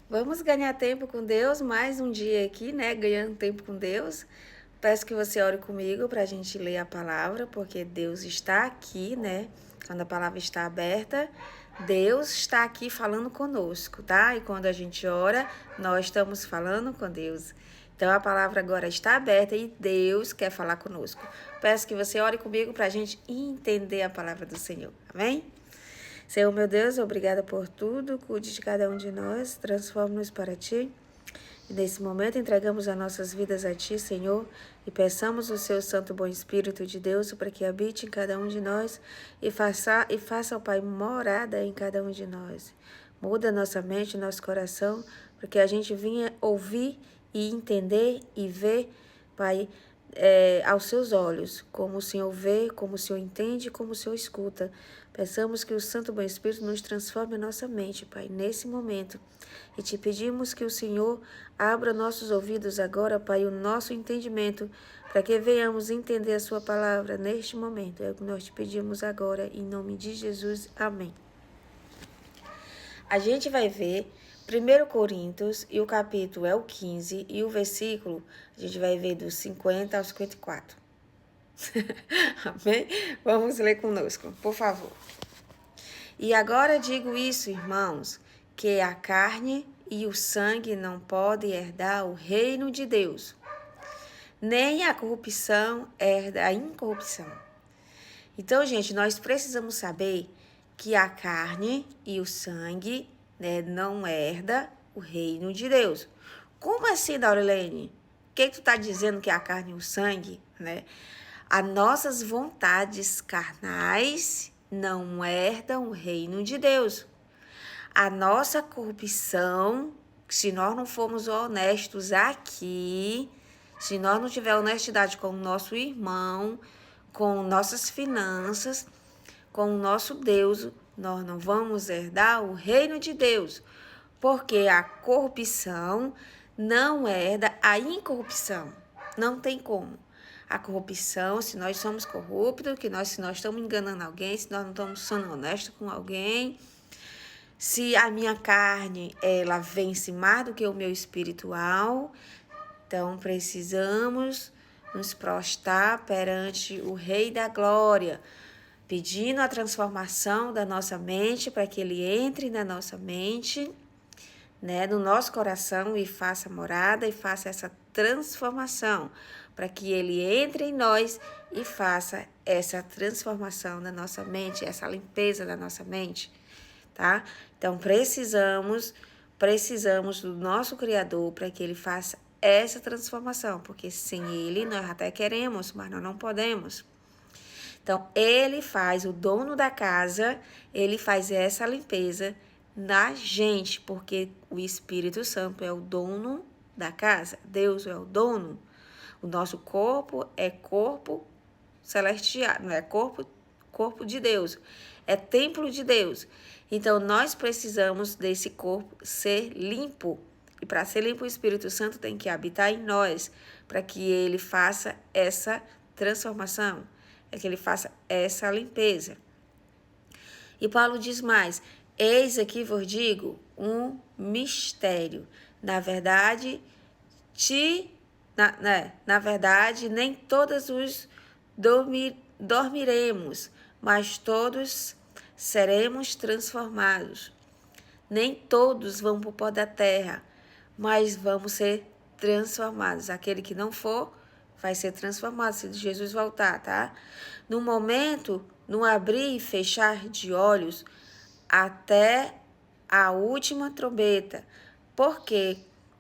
Vamos ganhar tempo com Deus, mais um dia aqui, né? Ganhando tempo com Deus. Peço que você ore comigo para a gente ler a palavra, porque Deus está aqui, né? Quando a palavra está aberta, Deus está aqui falando conosco, tá? E quando a gente ora, nós estamos falando com Deus. Então a palavra agora está aberta e Deus quer falar conosco. Peço que você ore comigo para a gente entender a palavra do Senhor. Amém? Senhor, meu Deus, obrigada por tudo. Cuide de cada um de nós. Transforma-nos para Ti. E nesse momento entregamos as nossas vidas a Ti, Senhor, e peçamos o Seu Santo Bom Espírito de Deus para que habite em cada um de nós e faça, ó Pai, morada em cada um de nós. Muda nossa mente, nosso coração, para que a gente venha ouvir e entender e ver, Pai, aos seus olhos, como o Senhor vê, como o Senhor entende, como o Senhor escuta. Peçamos que o Santo Bom Espírito nos transforme a nossa mente, Pai, nesse momento. E te pedimos que o Senhor abra nossos ouvidos agora, Pai, o nosso entendimento, para que venhamos entender a sua palavra neste momento. É o que nós te pedimos agora, em nome de Jesus. Amém. A gente vai ver 1 Coríntios, e o capítulo é o 15, e o versículo a gente vai ver do 50 ao 54. Amém? Vamos ler conosco, por favor. E agora digo isso, irmãos, que a carne e o sangue não podem herdar o reino de Deus, nem a corrupção herda a incorrupção. Então, gente, nós precisamos saber que a carne e o sangue, né, não herda o reino de Deus. Como assim, Daurilene? O que tu tá dizendo que é a carne e o sangue, né? As nossas vontades carnais não herdam o reino de Deus. A nossa corrupção, se nós não formos honestos aqui, se nós não tivermos honestidade com o nosso irmão, com nossas finanças, com o nosso Deus, nós não vamos herdar o reino de Deus, porque a corrupção não herda a incorrupção. Não tem como. A corrupção, se nós somos corruptos, se nós estamos enganando alguém, se nós não estamos sendo honestos com alguém, se a minha carne, ela vence mais do que o meu espiritual, então precisamos nos prostrar perante o Rei da Glória, pedindo a transformação da nossa mente para que ele entre na nossa mente, né, no nosso coração e faça morada e faça essa transformação, para que ele entre em nós e faça essa transformação da nossa mente, essa limpeza da nossa mente, tá? Então precisamos do nosso Criador para que ele faça essa transformação, porque sem ele nós até queremos, mas nós não podemos. Então, ele faz, o dono da casa, ele faz essa limpeza na gente, porque o Espírito Santo é o dono da casa, Deus é o dono. O nosso corpo é corpo celestial, não é corpo de Deus, é templo de Deus. Então, nós precisamos desse corpo ser limpo. E para ser limpo, o Espírito Santo tem que habitar em nós, para que ele faça essa transformação, que ele faça essa limpeza. E Paulo diz mais: eis aqui vos digo um mistério. Na verdade, na verdade, nem todos os dormiremos, mas todos seremos transformados. Nem todos vão para o pó da terra, mas vamos ser transformados. Aquele que não for, vai ser transformado se Jesus voltar, tá? No momento, no abrir e fechar de olhos, até a última trombeta, porque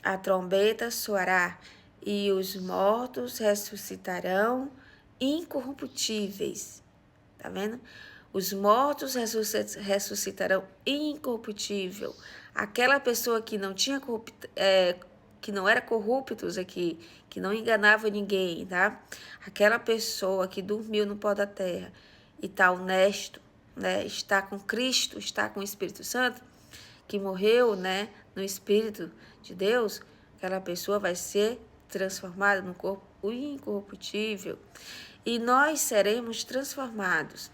a trombeta soará e os mortos ressuscitarão incorruptíveis. Tá vendo? Os mortos ressuscitarão incorruptível. Aquela pessoa que não tinha que não era corruptos aqui, que não enganava ninguém, tá? Aquela pessoa que dormiu no pó da terra e está honesto, né? Está com Cristo, está com o Espírito Santo, que morreu, né, no Espírito de Deus, aquela pessoa vai ser transformada no corpo incorruptível. E nós seremos transformados,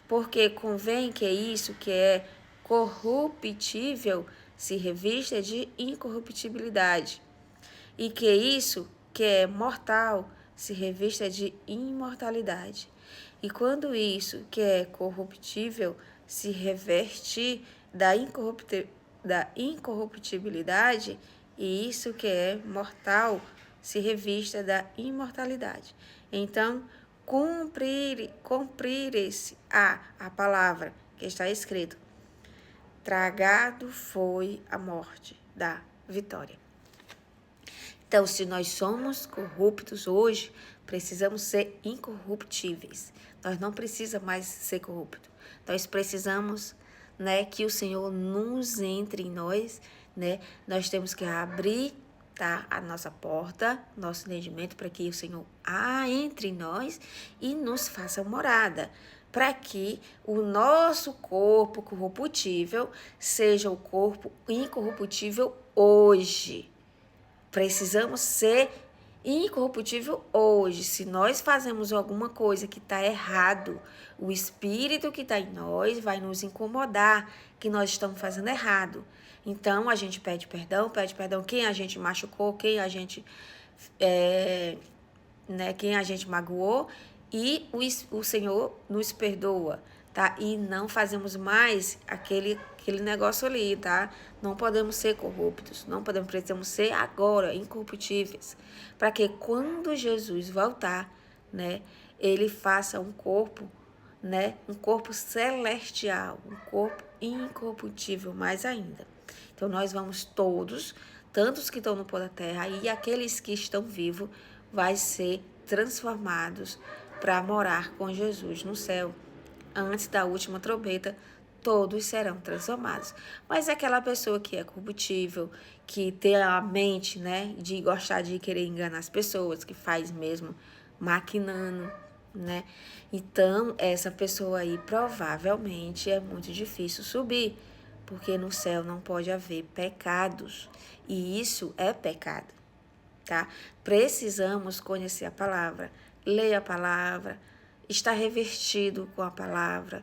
porque convém que isso que é corruptível se revista de incorruptibilidade, e que isso, que é mortal, se revista de imortalidade. E quando isso, que é corruptível, se reveste da incorruptibilidade, e isso que é mortal, se revista da imortalidade. Então, cumprir-se a palavra que está escrito: tragado foi a morte da vitória. Então, se nós somos corruptos hoje, precisamos ser incorruptíveis. Nós não precisamos mais ser corruptos. Nós precisamos, né, que o Senhor nos entre em nós, né? Nós temos que abrir, tá, a nossa porta, nosso entendimento, para que o Senhor entre em nós e nos faça morada, para que o nosso corpo corruptível seja o corpo incorruptível hoje. Precisamos ser incorruptível hoje. Se nós fazemos alguma coisa que está errado, o Espírito que está em nós vai nos incomodar que nós estamos fazendo errado. Então, a gente pede perdão quem a gente machucou, quem a gente magoou, e o Senhor nos perdoa, tá? E não fazemos mais aquele negócio ali, tá? Não podemos ser corruptos, precisamos ser agora incorruptíveis, para que quando Jesus voltar, né, ele faça um corpo, né, um corpo celestial, um corpo incorruptível mais ainda. Então, nós vamos todos, tanto os que estão no pó da terra e aqueles que estão vivos, vai ser transformados para morar com Jesus no céu. Antes da última trombeta, todos serão transformados. Mas aquela pessoa que é corruptível, que tem a mente, né, de gostar de querer enganar as pessoas, que faz mesmo maquinando, né? Então, essa pessoa aí provavelmente é muito difícil subir, porque no céu não pode haver pecados, e isso é pecado, tá? Precisamos conhecer a palavra, ler a palavra, estar revestido com a palavra.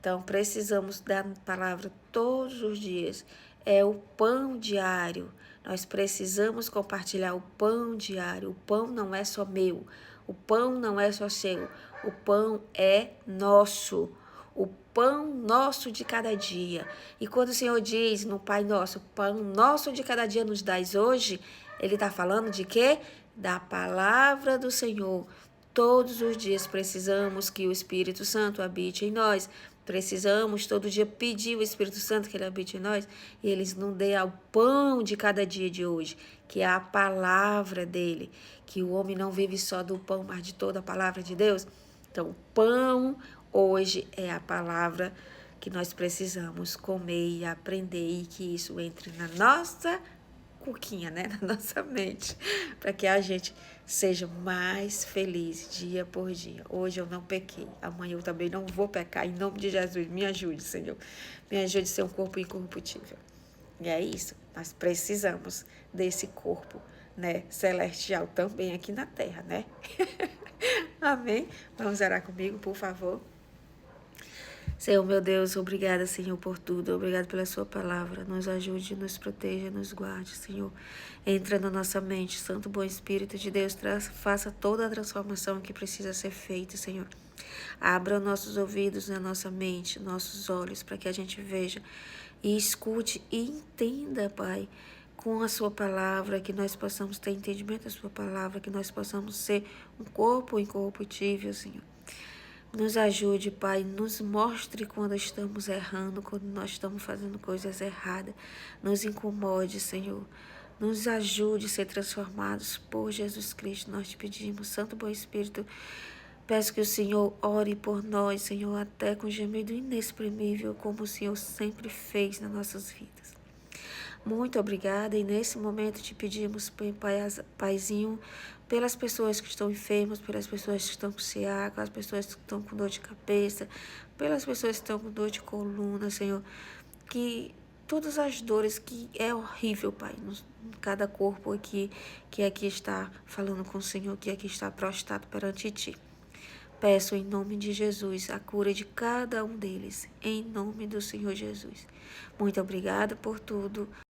Então, precisamos da palavra todos os dias. É o pão diário. Nós precisamos compartilhar o pão diário. O pão não é só meu. O pão não é só seu. O pão é nosso. O pão nosso de cada dia. E quando o Senhor diz no Pai Nosso, o pão nosso de cada dia nos dás hoje, Ele está falando de quê? Da palavra do Senhor. Todos os dias precisamos que o Espírito Santo habite em nós. Precisamos todo dia pedir o Espírito Santo que Ele habite em nós e Ele nos dê o pão de cada dia de hoje, que é a palavra dEle, que o homem não vive só do pão, mas de toda a palavra de Deus. Então, o pão hoje é a palavra que nós precisamos comer e aprender, e que isso entre na nossa cuquinha, né, na nossa mente, para que a gente seja mais feliz dia por dia. Hoje eu não pequei, amanhã eu também não vou pecar. Em nome de Jesus, me ajude, Senhor. Me ajude a ser um corpo incorruptível. E é isso, nós precisamos desse corpo, né, celestial também aqui na terra, né? Amém? Vamos orar comigo, por favor. Senhor, meu Deus, obrigada, Senhor, por tudo. Obrigada pela sua palavra. Nos ajude, nos proteja, nos guarde, Senhor. Entra na nossa mente, Santo Bom Espírito de Deus, faça toda a transformação que precisa ser feita, Senhor. Abra nossos ouvidos na nossa mente, nossos olhos, para que a gente veja e escute e entenda, Pai, com a sua palavra, que nós possamos ter entendimento da sua palavra, que nós possamos ser um corpo incorruptível, Senhor. Nos ajude, Pai, nos mostre quando estamos errando, quando nós estamos fazendo coisas erradas. Nos incomode, Senhor. Nos ajude a ser transformados por Jesus Cristo. Nós te pedimos, Santo Bom Espírito, peço que o Senhor ore por nós, Senhor, até com gemido inexprimível, como o Senhor sempre fez nas nossas vidas. Muito obrigada, e nesse momento te pedimos, Paizinho, pelas pessoas que estão enfermas, pelas pessoas que estão com CA, pelas pessoas que estão com dor de cabeça, pelas pessoas que estão com dor de coluna, Senhor, que todas as dores, que é horrível, Pai, cada corpo aqui, que aqui está falando com o Senhor, que aqui está prostrado perante Ti. Peço em nome de Jesus a cura de cada um deles, em nome do Senhor Jesus. Muito obrigada por tudo.